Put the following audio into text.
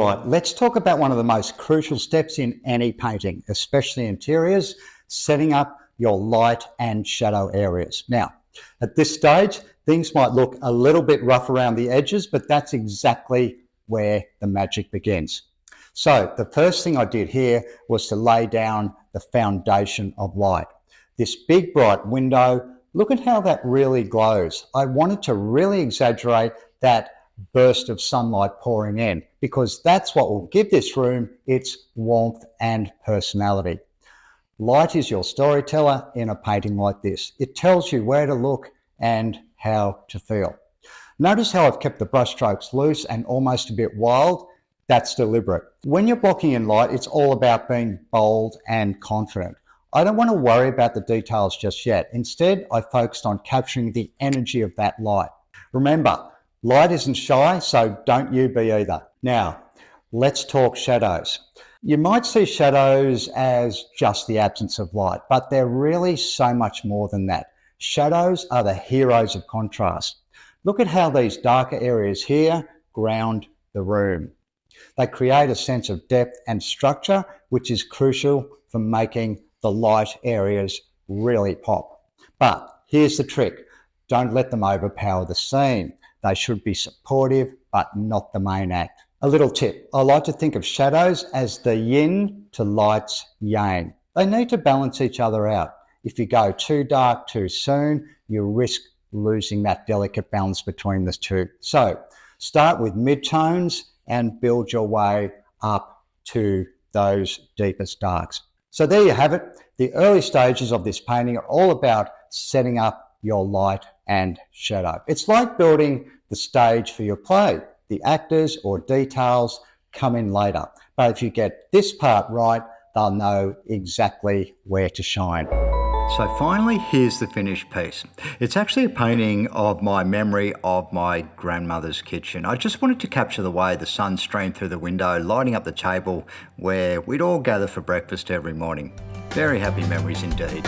right, let's talk about one of the most crucial steps in any painting, especially interiors, setting up your light and shadow areas. Now, at this stage, things might look a little bit rough around the edges, but that's exactly where the magic begins. So the first thing I did here was to lay down the foundation of light. This big bright window, look at how that really glows. I wanted to really exaggerate that burst of sunlight pouring in, because that's what will give this room its warmth and personality. Light is your storyteller in a painting like this. It tells you where to look and how to feel. Notice how I've kept the brush strokes loose and almost a bit wild. That's deliberate. When you're blocking in light, it's all about being bold and confident. I don't want to worry about the details just yet. Instead, I focused on capturing the energy of that light. Remember, light isn't shy, so don't you be either. Now, let's talk shadows. You might see shadows as just the absence of light, but they're really so much more than that. Shadows are the heroes of contrast. Look at how these darker areas here ground the room. They create a sense of depth and structure, which is crucial for making the light areas really pop. But here's the trick. Don't let them overpower the scene. They should be supportive, but not the main act. A little tip, I like to think of shadows as the yin to light's yang. They need to balance each other out. If you go too dark too soon, you risk losing that delicate balance between the two. So start with mid-tones and build your way up to those deepest darks. So there you have it. The early stages of this painting are all about setting up your light and shadow. It's like building the stage for your play. The actors or details come in later. But if you get this part right, they'll know exactly where to shine. So finally, here's the finished piece. It's actually a painting of my memory of my grandmother's kitchen. I just wanted to capture the way the sun streamed through the window, lighting up the table where we'd all gather for breakfast every morning. Very happy memories indeed.